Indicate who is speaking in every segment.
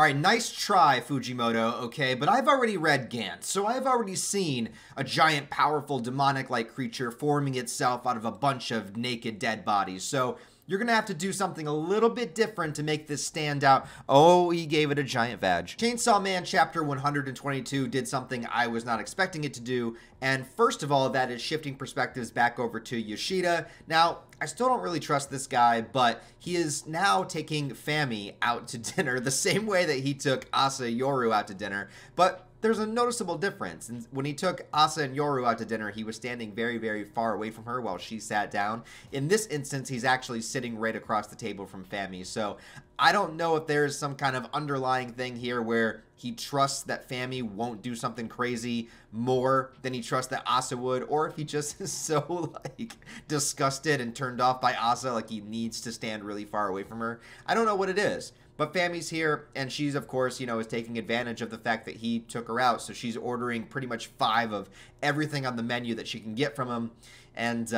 Speaker 1: Alright, nice try, Fujimoto, okay, but I've already read Gantz, so I've already seen a giant, powerful, demonic-like creature forming itself out of a bunch of naked dead bodies, so you're gonna have to do something a little bit different to make this stand out. Oh, he gave it a giant vag. Chainsaw Man chapter 122 did something I was not expecting it to do, and first of all, that is shifting perspectives back over to Yoshida. Now, I still don't really trust this guy, but he is now taking Fami out to dinner the same way that he took Asa Yoru out to dinner, but there's a noticeable difference. And when he took Asa and Yoru out to dinner, he was standing very, very far away from her while she sat down. In this instance, he's actually sitting right across the table from Fami. So I don't know if there's some kind of underlying thing here where he trusts that Fami won't do something crazy more than he trusts that Asa would, or if he just is so, like, disgusted and turned off by Asa, like he needs to stand really far away from her. I don't know what it is. But Fami's here, and she's, of course, you know, is taking advantage of the fact that he took her out. So she's ordering pretty much 5 of everything on the menu that she can get from him. And,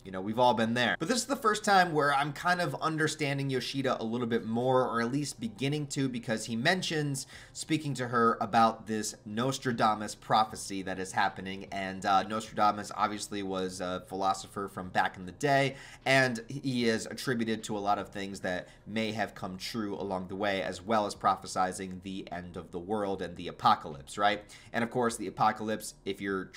Speaker 1: you know, we've all been there. But this is the first time where I'm kind of understanding Yoshida a little bit more, or at least beginning to, because he mentions speaking to her about this Nostradamus prophecy that is happening. And Nostradamus obviously was a philosopher from back in the day, and he is attributed to a lot of things that may have come true along the way, as well as prophesizing the end of the world and the apocalypse, right? And of course, the apocalypse, if you're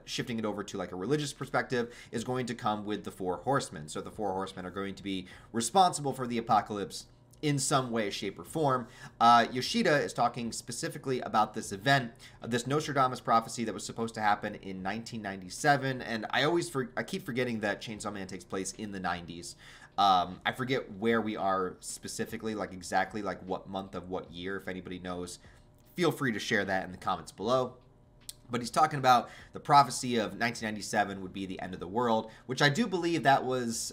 Speaker 1: shifting it over to like a religious perspective, is going to come with the 4 horsemen. So the 4 horsemen are going to be responsible for the apocalypse in some way, shape, or form. Yoshida is talking specifically about this event, this Nostradamus prophecy that was supposed to happen in 1997, and I keep forgetting that Chainsaw Man takes place in the 90s. I forget where we are specifically, like exactly like what month of what year. If anybody knows, feel free to share that in the comments below. But he's talking about the prophecy of 1997 would be the end of the world, which I do believe that was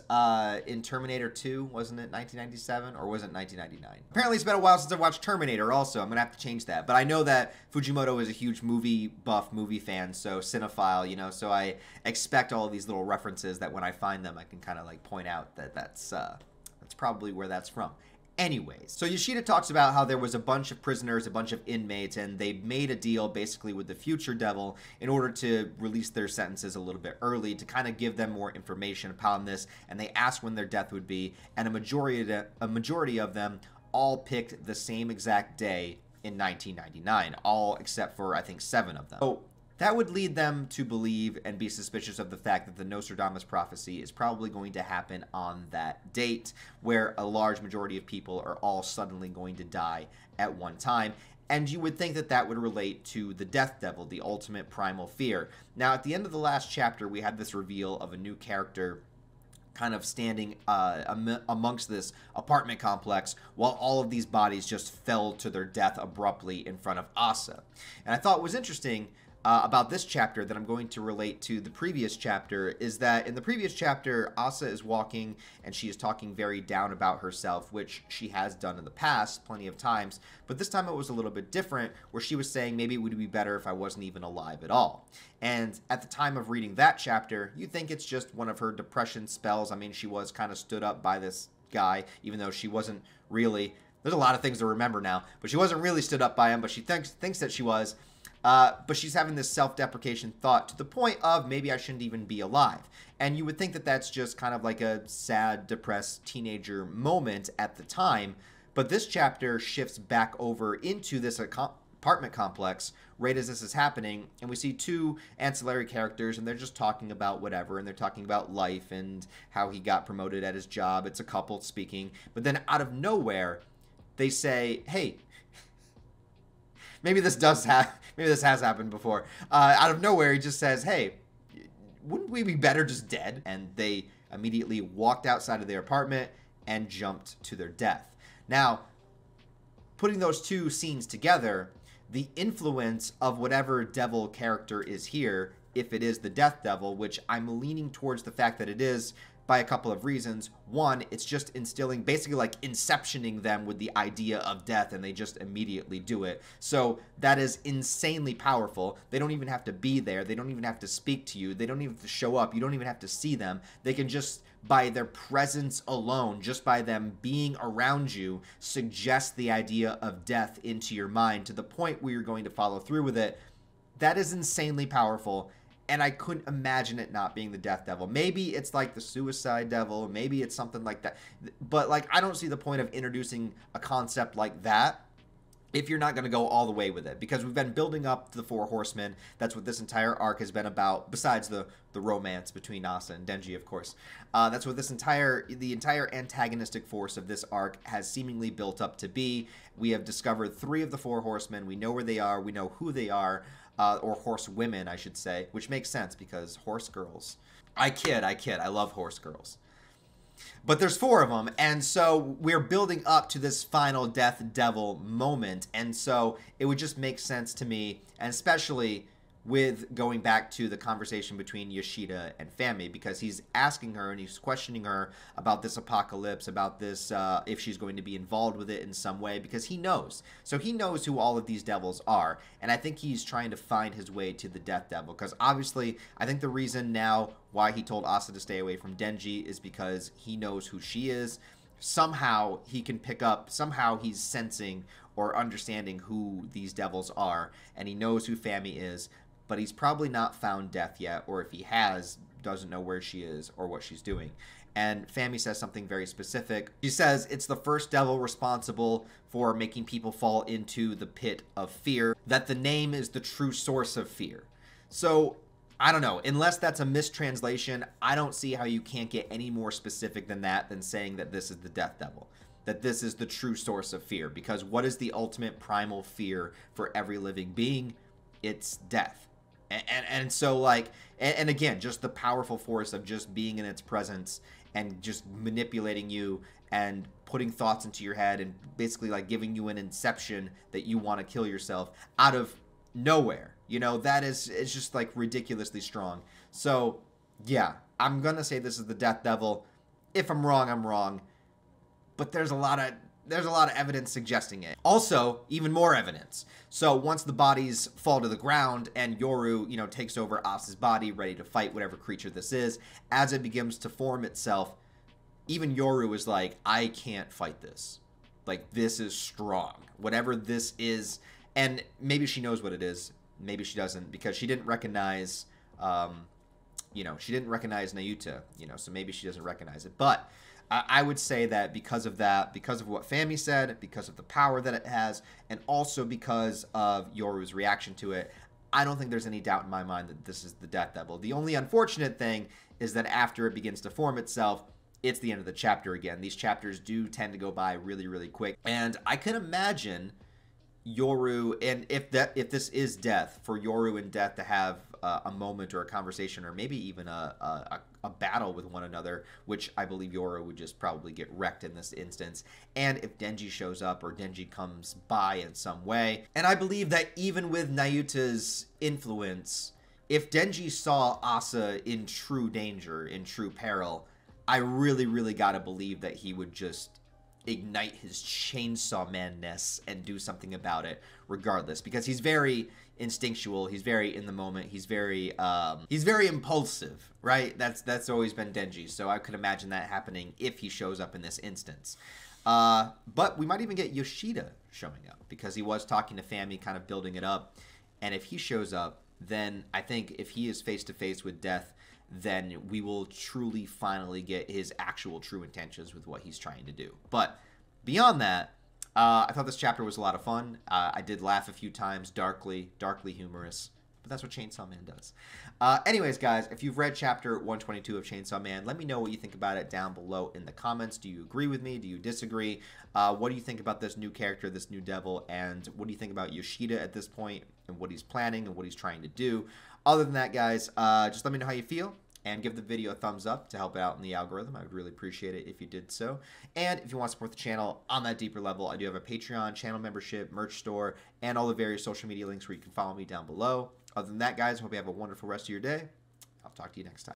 Speaker 1: in Terminator 2, wasn't it 1997? Or was it 1999? Apparently it's been a while since I've watched Terminator also. I'm going to have to change that. But I know that Fujimoto is a huge movie buff, movie fan, so cinephile, you know, so I expect all of these little references that when I find them, I can kind of like point out that that's probably where that's from. Anyways, so Yoshida talks about how there was a bunch of prisoners, a bunch of inmates, and they made a deal basically with the future devil in order to release their sentences a little bit early to kind of give them more information upon this, and they asked when their death would be, and a majority of them all picked the same exact day in 1999, all except for I think 7 of them. So that would lead them to believe and be suspicious of the fact that the Nostradamus prophecy is probably going to happen on that date, where a large majority of people are all suddenly going to die at one time. And you would think that that would relate to the Death Devil, the ultimate primal fear. Now, at the end of the last chapter, we had this reveal of a new character kind of standing amongst this apartment complex while all of these bodies just fell to their death abruptly in front of Asa. And I thought it was interesting about this chapter that I'm going to relate to the previous chapter is that in the previous chapter, Asa is walking and she is talking very down about herself, which she has done in the past plenty of times, but this time it was a little bit different, where she was saying maybe it would be better if I wasn't even alive at all. And at the time of reading that chapter, you think it's just one of her depression spells. I mean, she was kind of stood up by this guy, even though she wasn't really. There's a lot of things to remember now, but she wasn't really stood up by him, but she thinks that she was. But she's having this self-deprecation thought to the point of maybe I shouldn't even be alive. And you would think that that's just kind of like a sad, depressed teenager moment at the time. But this chapter shifts back over into this apartment complex right as this is happening. And we see 2 ancillary characters, and they're just talking about whatever. And they're talking about life and how he got promoted at his job. It's a couple speaking. But then out of nowhere, they say, hey, maybe this has happened before. Out of nowhere, he just says, hey, wouldn't we be better just dead? And they immediately walked outside of their apartment and jumped to their death. Now, putting those 2 scenes together, the influence of whatever devil character is here, if it is the Death Devil, which I'm leaning towards the fact that it is, by a couple of reasons. One, it's just instilling, basically like inceptioning them with the idea of death, and they just immediately do it. So that is insanely powerful. They don't even have to be there. They don't even have to speak to you. They don't even have to show up. You don't even have to see them. They can just by their presence alone, just by them being around you, suggest the idea of death into your mind to the point where you're going to follow through with it. That is insanely powerful, and I couldn't imagine it not being the Death Devil. Maybe it's like the Suicide Devil, maybe it's something like that. But, like, I don't see the point of introducing a concept like that if you're not going to go all the way with it, because we've been building up to the Four Horsemen. That's what this entire arc has been about, besides the romance between Asa and Denji, of course. That's what the entire antagonistic force of this arc has seemingly built up to be. We have discovered 3 of the Four Horsemen. We know where they are. We know who they are, or horsewomen, I should say, which makes sense because horse girls. I kid. I love horse girls. But there's 4 of them, and so we're building up to this final Death Devil moment, and so it would just make sense to me, and especially with going back to the conversation between Yoshida and Fami, because he's asking her and he's questioning her about this apocalypse, about this, if she's going to be involved with it in some way, because he knows. So he knows who all of these devils are, and I think he's trying to find his way to the Death Devil, because obviously, I think the reason now why he told Asa to stay away from Denji is because he knows who she is. Somehow he can pick up, somehow he's sensing or understanding who these devils are, and he knows who Fami is, but he's probably not found Death yet, or if he has, doesn't know where she is or what she's doing. And Fami says something very specific. She says it's the first devil responsible for making people fall into the pit of fear, that the name is the true source of fear. So, I don't know, unless that's a mistranslation, I don't see how you can't get any more specific than that, than saying that this is the Death Devil, that this is the true source of fear. Because what is the ultimate primal fear for every living being? It's death. And so, like, and again, just the powerful force of just being in its presence and just manipulating you and putting thoughts into your head and basically, like, giving you an inception that you want to kill yourself out of nowhere. You know, that is, it's just, like, ridiculously strong. So, yeah, I'm going to say this is the Death Devil. If I'm wrong, I'm wrong. But there's a lot of evidence suggesting it. Also, even more evidence. So once the bodies fall to the ground and Yoru, you know, takes over Asa's body, ready to fight whatever creature this is, as it begins to form itself, even Yoru is like, I can't fight this. Like, this is strong. Whatever this is, and maybe she knows what it is. Maybe she doesn't, because she didn't recognize, she didn't recognize Nayuta, so maybe she doesn't recognize it. But I would say that because of what Fami said, because of the power that it has, and also because of Yoru's reaction to it, I don't think there's any doubt in my mind that this is the Death Devil. The only unfortunate thing is that after it begins to form itself, it's the end of the chapter again. These chapters do tend to go by really, really quick. And I can imagine Yoru, and if this is Death, for Yoru and Death to have a moment or a conversation, or maybe even a battle with one another, which I believe Yoru would just probably get wrecked in this instance. And if Denji shows up or Denji comes by in some way, and I believe that even with Nayuta's influence, if Denji saw Asa in true danger, in true peril, I really, really gotta believe that he would just ignite his Chainsaw Man-ness and do something about it regardless, because he's very instinctual, he's very in the moment, he's very impulsive, right? That's always been Denji, so I could imagine that happening if he shows up in this instance. But we might even get Yoshida showing up, because he was talking to Fami, kind of building it up, and if he shows up, then I think if he is face to face with Death, then we will truly finally get his actual true intentions with what he's trying to do. But beyond that, I thought this chapter was a lot of fun. I did laugh a few times, darkly humorous, but that's what Chainsaw Man does. Anyways, guys, if you've read chapter 122 of Chainsaw Man, let me know what you think about it down below in the comments. Do you agree with me? Do you disagree? What do you think about this new character, this new devil, and what do you think about Yoshida at this point, and what he's planning and what he's trying to do? Other than that, guys, just let me know how you feel, and give the video a thumbs up to help out in the algorithm. I would really appreciate it if you did so. And if you want to support the channel on that deeper level, I do have a Patreon, channel membership, merch store, and all the various social media links where you can follow me down below. Other than that, guys, I hope you have a wonderful rest of your day. I'll talk to you next time.